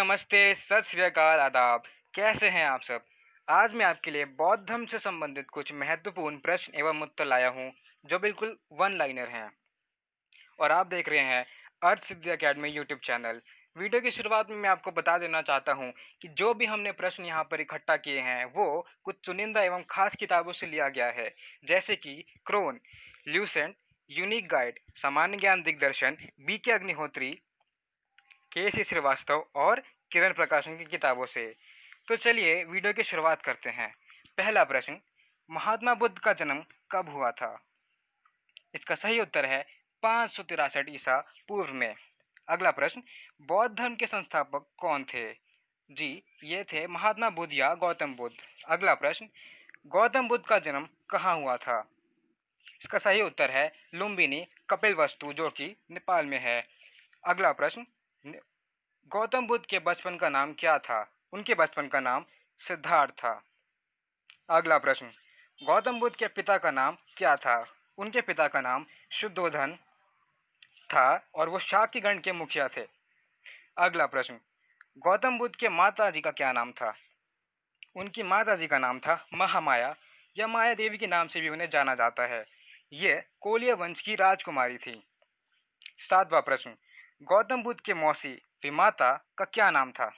नमस्ते, सत श्री अकाल, आदाब। कैसे हैं आप सब? आज मैं आपके लिए बौद्ध धर्म से संबंधित कुछ महत्वपूर्ण प्रश्न एवं उत्तर लाया हूँ, जो बिल्कुल वन लाइनर हैं। और आप देख रहे हैं अर्थ सिद्धि अकेडमी यूट्यूब चैनल। वीडियो की शुरुआत में मैं आपको बता देना चाहता हूँ कि जो भी हमने प्रश्न यहाँ पर इकट्ठा किए हैं, वो कुछ चुनिंदा एवं खास किताबों से लिया गया है, जैसे कि क्रोन, ल्यूसेंट, यूनिक गाइड, सामान्य ज्ञान दिग्दर्शन, बी.के. अग्निहोत्री, के.सी. श्रीवास्तव और किरण प्रकाशन की किताबों से। तो चलिए वीडियो की शुरुआत करते हैं। पहला प्रश्न, महात्मा बुद्ध का जन्म कब हुआ था? इसका सही उत्तर है 563 ईसा पूर्व में। अगला प्रश्न, बौद्ध धर्म के संस्थापक कौन थे? जी, ये थे महात्मा बुद्ध या गौतम बुद्ध। अगला प्रश्न, गौतम बुद्ध का जन्म कहाँ हुआ था? इसका सही उत्तर है लुम्बिनी, कपिलवस्तु, जो कि नेपाल में है। अगला प्रश्न, गौतम बुद्ध के बचपन का नाम क्या था? उनके बचपन का नाम सिद्धार्थ था। अगला प्रश्न, गौतम बुद्ध के पिता का नाम क्या था? उनके पिता का नाम शुद्धोधन था और वो शाक्य गण के मुखिया थे। अगला प्रश्न, गौतम बुद्ध के माता जी का क्या नाम था? उनकी माता जी का नाम था महामाया या माया देवी के नाम से भी उन्हें जाना जाता है। ये कोलिय वंश की राजकुमारी थी। सातवां प्रश्न, गौतम बुद्ध के मौसी विमाता का क्या नाम था?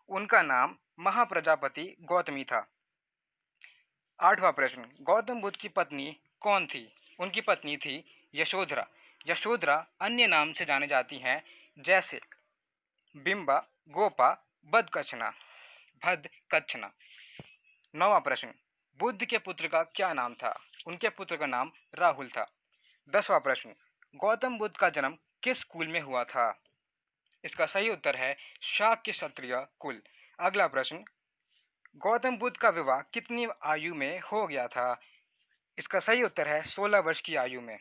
उनका नाम महाप्रजापति गौतमी था। आठवां प्रश्न, गौतम बुद्ध की पत्नी कौन थी? उनकी पत्नी थी यशोधरा। यशोधरा अन्य नाम से जानी जाती हैं, जैसे बिंबा, गोपा, बदकच्छना, भदकच्छना। नौवां प्रश्न, बुद्ध के पुत्र का क्या नाम था? उनके पुत्र का नाम राहुल था। 10वां प्रश्न, गौतम बुद्ध का जन्म किस कुल में हुआ था? इसका सही उत्तर है शाक्य क्षत्रिय कुल। अगला प्रश्न, गौतम बुद्ध का विवाह कितनी आयु में हो गया था? इसका सही उत्तर है 16 वर्ष की आयु में।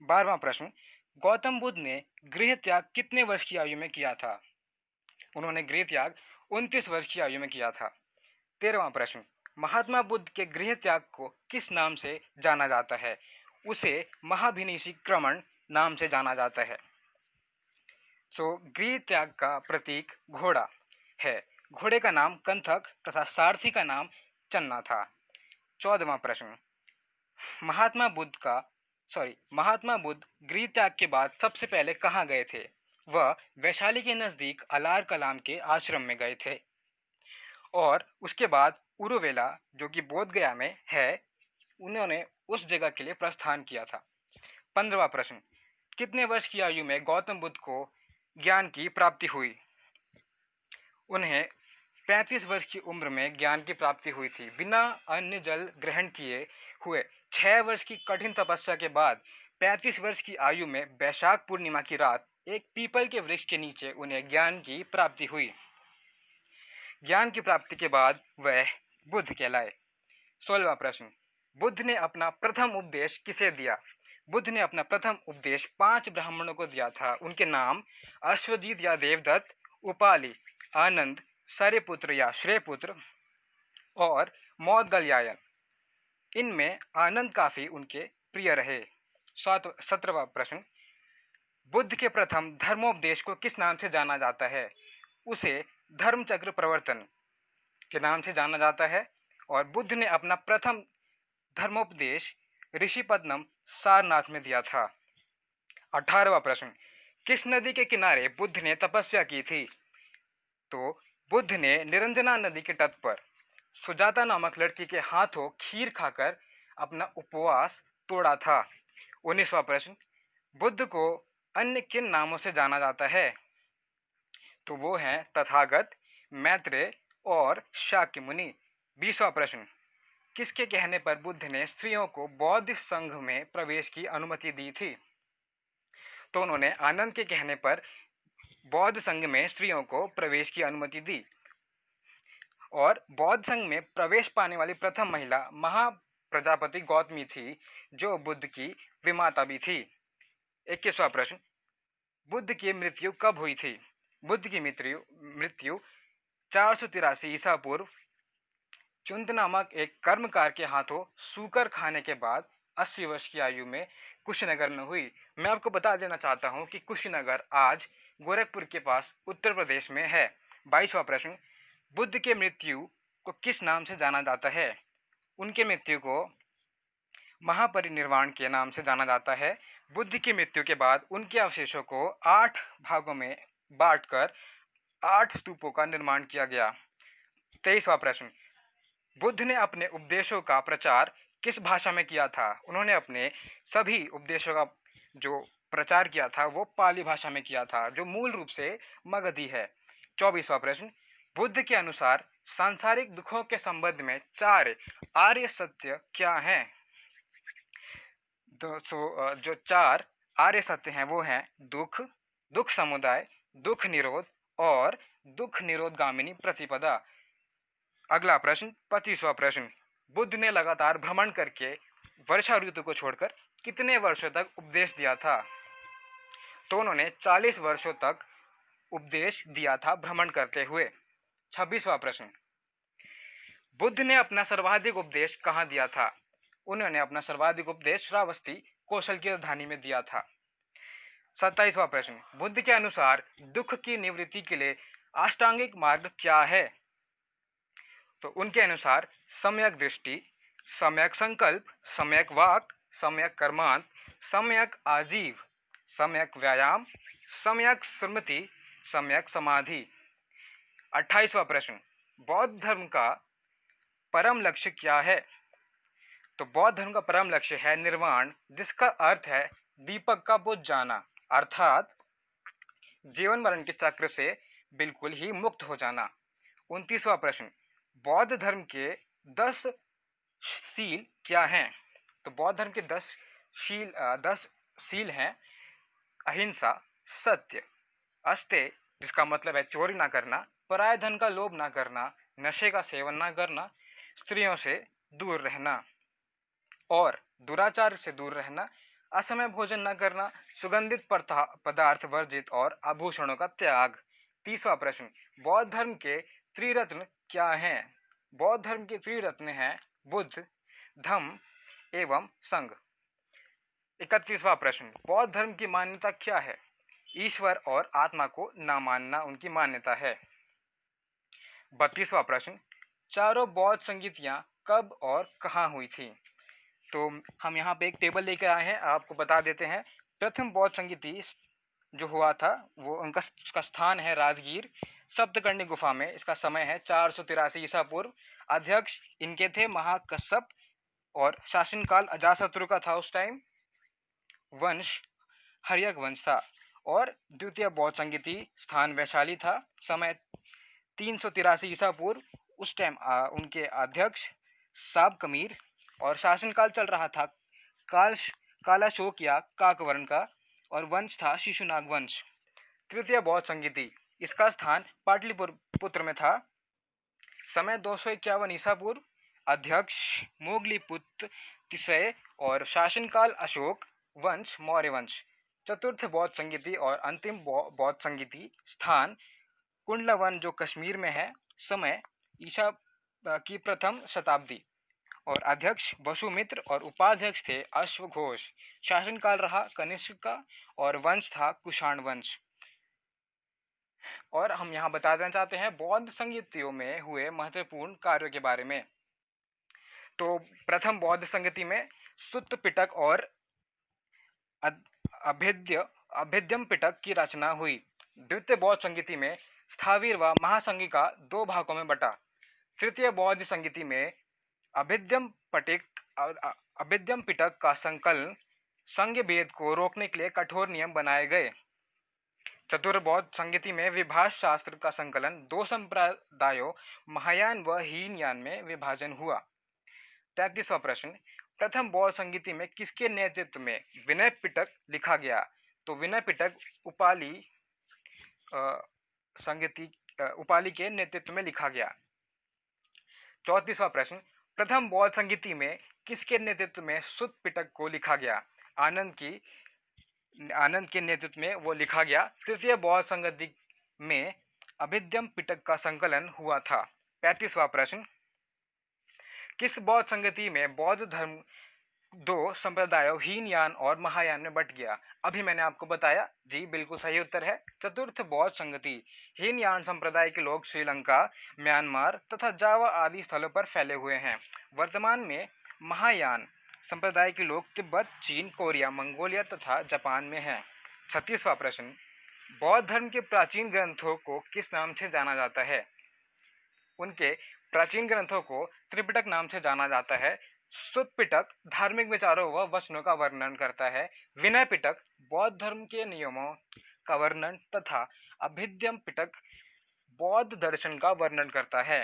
12वां प्रश्न, गौतम बुद्ध ने गृह त्याग कितने वर्ष की आयु में किया था? उन्होंने गृह त्याग 29 वर्ष की आयु में किया था। 13वां प्रश्न, महात्मा बुद्ध के गृह त्याग को किस नाम से जाना जाता है? उसे महाभिनिष्क्रमण नाम से जाना जाता है। गृह त्याग का प्रतीक घोड़ा है। घोड़े का नाम कंथक तथा सारथी का नाम चन्ना था। 14वां प्रश्न, महात्मा बुद्ध गृह त्याग के बाद सबसे पहले कहाँ गए थे? वह वैशाली के नज़दीक अलार कलाम के आश्रम में गए थे और उसके बाद उरुवेला, जो कि बोध गया में है, उन्होंने उस जगह के लिए प्रस्थान किया था। 15वां प्रश्न, कितने वर्ष की आयु में गौतम बुद्ध को ज्ञान की प्राप्ति हुई? उन्हें 35 वर्ष की उम्र में ज्ञान की प्राप्ति हुई थी। बिना अन्न जल ग्रहण किए हुए 6 वर्ष की कठिन तपस्या के बाद 35 वर्ष की आयु में वैशाख पूर्णिमा की रात एक पीपल के वृक्ष के नीचे उन्हें ज्ञान की प्राप्ति हुई। ज्ञान की प्राप्ति के बाद वह बुद्ध कहलाए। 16वां प्रश्न, बुद्ध ने अपना प्रथम उपदेश किसे दिया? बुद्ध ने अपना प्रथम उपदेश 5 ब्राह्मणों को दिया था। उनके नाम अश्वजीत या देवदत्त, उपाली, आनंद, सारिपुत्र या श्रेयपुत्र और मौदगल्यायन। इनमें आनंद काफी उनके प्रिय रहे। 17वां प्रश्न, बुद्ध के प्रथम धर्मोपदेश को किस नाम से जाना जाता है? उसे धर्मचक्र प्रवर्तन के नाम से जाना जाता है और बुद्ध ने अपना प्रथम धर्मोपदेश ऋषिपदनम सारनाथ में दिया था। 18वां प्रश्न, किस नदी के किनारे बुद्ध ने तपस्या की थी? तो बुद्ध ने निरंजना नदी के तट पर सुजाता नामक लड़की के हाथों खीर खाकर अपना उपवास तोड़ा था। 19वां प्रश्न, बुद्ध को अन्य किन नामों से जाना जाता है? तो वो हैं तथागत, मैत्रेय और शाक्य मुनि। 20वां प्रश्न, किसके कहने पर बुद्ध ने स्त्रियों को बौद्ध संघ में प्रवेश की अनुमति दी थी? तो उन्होंने आनंद के कहने पर बौद्ध संघ में स्त्रियों को प्रवेश की अनुमति दी और बौद्ध संघ में प्रवेश पाने वाली प्रथम महिला महाप्रजापति गौतमी थी, जो बुद्ध की विमाता भी थी। 21वां प्रश्न, बुद्ध की मृत्यु कब हुई थी? बुद्ध की मृत्यु 483 ईसा पूर्व चुंद नामक एक कर्मकार के हाथों सूकर खाने के बाद 80 वर्ष की आयु में कुशीनगर में हुई। मैं आपको बता देना चाहता हूँ कि कुशीनगर आज गोरखपुर के पास उत्तर प्रदेश में है। 22वां प्रश्न, बुद्ध के मृत्यु को किस नाम से जाना जाता है? उनके मृत्यु को महापरिनिर्वाण के नाम से जाना जाता है। बुद्ध की मृत्यु के बाद उनके अवशेषों को 8 भागों में बांटकर 8 स्तूपों का निर्माण किया गया। 23वां प्रश्न, बुद्ध ने अपने उपदेशों का प्रचार किस भाषा में किया था? उन्होंने अपने सभी उपदेशों का जो प्रचार किया था वो पाली भाषा में किया था, जो मूल रूप से मगधी है। 24वां प्रश्न, बुद्ध के अनुसार सांसारिक दुखों के संबंध में 4 आर्य सत्य क्या हैं? जो 4 आर्य सत्य हैं वो हैं दुख, दुख समुदाय, दुख निरोध और दुख निरोधगामिनी प्रतिपदा। अगला प्रश्न, 25वां प्रश्न, बुद्ध ने लगातार भ्रमण करके वर्षा ऋतु को छोड़कर कितने वर्षों तक उपदेश दिया था? तो उन्होंने 40 वर्षों तक उपदेश दिया था भ्रमण करते हुए। 26वां प्रश्न, बुद्ध ने अपना सर्वाधिक उपदेश कहाँ दिया था? उन्होंने अपना सर्वाधिक उपदेश श्रावस्ती, कौशल की राजधानी में दिया था। 27वां प्रश्न, बुद्ध के अनुसार दुख की निवृत्ति के लिए अष्टांगिक मार्ग क्या है? तो उनके अनुसार सम्यक दृष्टि, सम्यक संकल्प, सम्यक वाक, सम्यक कर्मांत, सम्यक आजीव, सम्यक व्यायाम, सम्यक स्मृति, सम्यक समाधि। 28वां प्रश्न, बौद्ध धर्म का परम लक्ष्य क्या है? तो बौद्ध धर्म का परम लक्ष्य है निर्वाण, जिसका अर्थ है दीपक का बुझ जाना, अर्थात जीवन मरण के चक्र से बिल्कुल ही मुक्त हो जाना। 29वां प्रश्न, बौद्ध धर्म के 10 सील क्या हैं? तो बौद्ध धर्म के 10 सील हैं अहिंसा, सत्य, अस्तेय जिसका मतलब है चोरी ना करना, पराये धन का लोभ ना करना, नशे का सेवन ना करना, स्त्रियों से दूर रहना और दुराचार से दूर रहना, असमय भोजन न करना, सुगंधित पदार्थ वर्जित और आभूषणों का त्याग। 30वां प्रश्न, बौद्ध धर्म के त्रिरत्न क्या हैं? बौद्ध धर्म के त्रिरत्न हैं बुद्ध, धम्म एवं संघ। 31वां प्रश्न, बौद्ध धर्म की मान्यता क्या है? ईश्वर और आत्मा को न मानना उनकी मान्यता है। 32वां प्रश्न, चारों बौद्ध संगीतियां कब और कहाँ हुई थी? तो हम यहाँ पे एक टेबल लेकर आए हैं, आपको बता देते हैं। प्रथम बौद्ध संगीति जो हुआ था वो उसका स्थान है राजगीर सप्तकर्णी गुफा में। इसका समय है 483 ईसा पूर्व। अध्यक्ष इनके थे महाकश्यप और शासनकाल अजातशत्रु का था उस टाइम। वंश हर्यक वंश था। और द्वितीय बौद्ध संगीति स्थान वैशाली था, समय 383 ईसा पूर्व। उस टाइम उनके अध्यक्ष साब कमीर और शासनकाल चल रहा था कालाशोक या काकवर्ण का और वंश था शिशुनाग वंश। तृतीय बौद्ध संगीति इसका स्थान पाटलिपुत्र में था, समय 251 ईसा पूर्व। अध्यक्ष मोगलीपुत्र तिसय और शासनकाल अशोक वंश मौर्य वंश। चतुर्थ बौद्ध संगीति और अंतिम बौद्ध संगीति स्थान कुंडलवन जो कश्मीर में है, समय ईसा की प्रथम शताब्दी और अध्यक्ष वसुमित्र और उपाध्यक्ष थे अश्वघोष। शासनकाल रहा कनिष्क का और वंश था कुषाण वंश। और हम यहाँ बता देना चाहते हैं बौद्ध संगीतियों में हुए महत्वपूर्ण कार्यों के बारे में। तो प्रथम बौद्ध संगीति में सुत्त पिटक और अभेद्यम पिटक की रचना हुई। द्वितीय बौद्ध संगीति में स्थावीर व महासंगिका 2 भागों में बटा। तृतीय बौद्ध संगीति में अभेद्यम पिटक का संकलन, संघ भेद को रोकने के लिए कठोर नियम बनाए गए। चतुर्थ बौद्ध संगीति में विभाष शास्त्र का संकलन, 2 संप्रदायों महायान व हीनयान में विभाजन हुआ। 33वां प्रश्न, प्रथम बौद्ध संगीति में किसके नेतृत्व में विनय पिटक लिखा गया? तो विनय पिटक उपाली के नेतृत्व में लिखा गया। 34वां प्रश्न, प्रथम बौद्ध संगीति में किसके नेतृत्व में सुत्त पिटक को लिखा गया? आनंद के नेतृत्व में वो लिखा गया। तृतीय बौद्ध संगीति में अभेद्यम पिटक का संकलन हुआ था। 35वां प्रश्न, किस बौद्ध संगीति में बौद्ध धर्म दो संप्रदायों हीनयान और महायान में बट गया। अभी मैंने आपको बताया, जी बिल्कुल सही उत्तर है चतुर्थ बौद्ध संगति। हीनयान संप्रदाय के लोग श्रीलंका, म्यांमार तथा जावा आदि स्थलों पर फैले हुए हैं। वर्तमान में महायान संप्रदाय के लोग तिब्बत, चीन, कोरिया, मंगोलिया तथा जापान में हैं। 36वां प्रश्न, बौद्ध धर्म के प्राचीन ग्रंथों को किस नाम से जाना जाता है? उनके प्राचीन ग्रंथों को त्रिपिटक नाम से जाना जाता है। सुत्त पिटक धार्मिक विचारों व वचनों का वर्णन करता है। विनय पिटक बौद्ध धर्म के नियमों का वर्णन तथा अभिधम्म पिटक बौद्ध दर्शन का वर्णन करता है।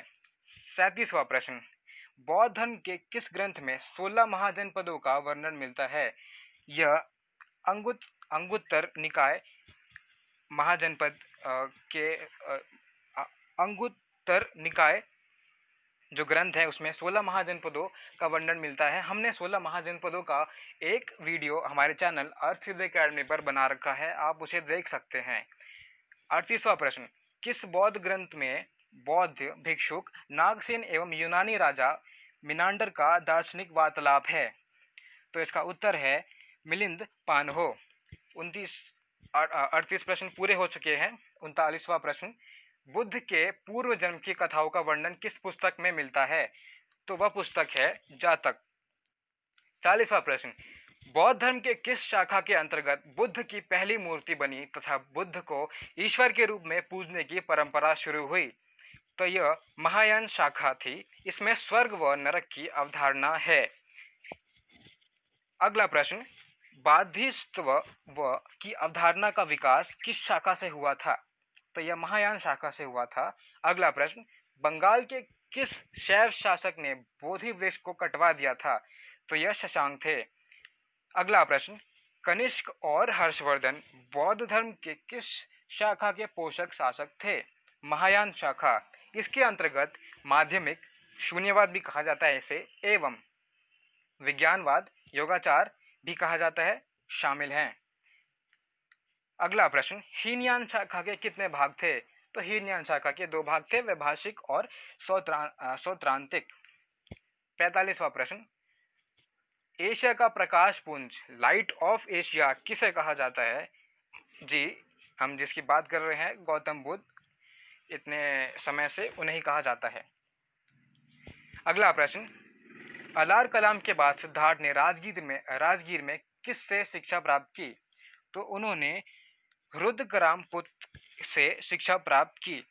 37वां प्रश्न, बौद्ध धर्म के किस ग्रंथ में 16 महाजनपदों का वर्णन मिलता है? यह अंगुत्तर निकाय महाजनपद के अंगुत्तर निकाय जो ग्रंथ है उसमें 16 महाजनपदों का वर्णन मिलता है। हमने 16 महाजनपदों का एक वीडियो हमारे चैनल अर्थ अकेडमी पर बना रखा है, आप उसे देख सकते हैं। 38वां प्रश्न, किस बौद्ध ग्रंथ में बौद्ध भिक्षुक नागसेन एवं यूनानी राजा मिनांडर का दार्शनिक वार्तालाप है? तो इसका उत्तर है मिलिंद पानहो। 38 प्रश्न पूरे हो चुके हैं। 39वां प्रश्न, बुद्ध के पूर्व जन्म की कथाओं का वर्णन किस पुस्तक में मिलता है? तो वह पुस्तक है जातक। 40वां प्रश्न, बौद्ध धर्म के किस शाखा के अंतर्गत बुद्ध की पहली मूर्ति बनी तथा बुद्ध को ईश्वर के रूप में पूजने की परंपरा शुरू हुई? तो यह महायान शाखा थी। इसमें स्वर्ग व नरक की अवधारणा है। अगला प्रश्न, बाधिस्त्व व की अवधारणा का विकास किस शाखा से हुआ था? तो यह महायान शाखा से हुआ था। अगला प्रश्न, बंगाल के किस शैव शासक ने बोधि वृक्ष को कटवा दिया था? तो यह शशांक थे। अगला प्रश्न, कनिष्क और हर्षवर्धन बौद्ध धर्म के किस शाखा के पोषक शासक थे? महायान शाखा। इसके अंतर्गत माध्यमिक शून्यवाद भी कहा जाता है इसे, एवं विज्ञानवाद, योगाचार भी कहा जाता है, शामिल हैं। अगला प्रश्न, हीनयान शाखा के कितने भाग थे? तो हीनयान शाखा के 2 भाग थे, वैभाषिक और सौत्रांतिक। 45वां प्रश्न, एशिया का प्रकाश पुंज लाइट ऑफ एशिया किसे कहा जाता है? जी, हम जिसकी बात कर रहे हैं गौतम बुद्ध, इतने समय से उन्हें ही कहा जाता है। अगला प्रश्न, अलार कलाम के बाद सिद्धार्थ ने राजगीर में किससे शिक्षा प्राप्त की? तो उन्होंने रुद्रग्राम पुत्र से शिक्षा प्राप्त की।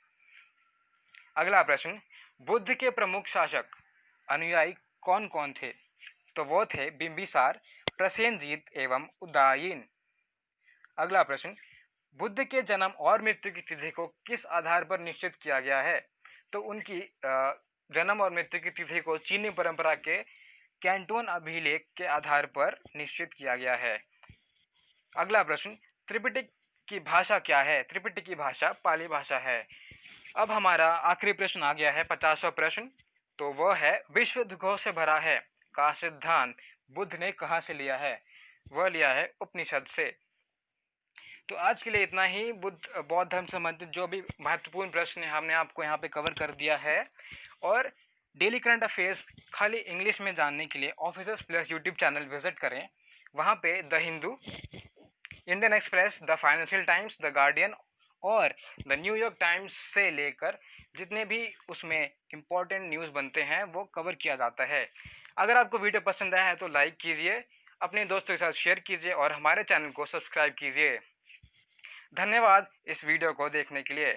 अगला प्रश्न, बुद्ध के प्रमुख शासक अनुयायी कौन कौन थे? तो वो थे बिंबिसार, प्रसेनजीत एवं उदयन। अगला प्रश्न, बुद्ध के जन्म और मृत्यु की तिथि को किस आधार पर निश्चित किया गया है? तो उनकी जन्म और मृत्यु की तिथि को चीनी परंपरा के कैंटोन अभिलेख के आधार पर निश्चित किया गया है। अगला प्रश्न, त्रिपिटक की भाषा क्या है? त्रिपिटक की भाषा पाली भाषा है। अब हमारा आखिरी प्रश्न आ गया है, 50वां प्रश्न। तो वह है, विश्व दुखों से भरा है का सिद्धांत बुद्ध ने कहाँ से लिया है? वह लिया है उपनिषद से। तो आज के लिए इतना ही। बौद्ध धर्म संबंधित जो भी महत्वपूर्ण प्रश्न है हमने आपको यहाँ पे कवर कर दिया है। और डेली करंट अफेयर्स खाली इंग्लिश में जानने के लिए officers plus YouTube channel visit करें। वहाँ पे the Hindu, Indian express, the financial times, the guardian और द न्यूयॉर्क टाइम्स से लेकर जितने भी उसमें इम्पोर्टेंट न्यूज़ बनते हैं वो कवर किया जाता है। अगर आपको वीडियो पसंद आया है तो लाइक कीजिए, अपने दोस्तों के साथ शेयर कीजिए और हमारे चैनल को सब्सक्राइब कीजिए। धन्यवाद इस वीडियो को देखने के लिए।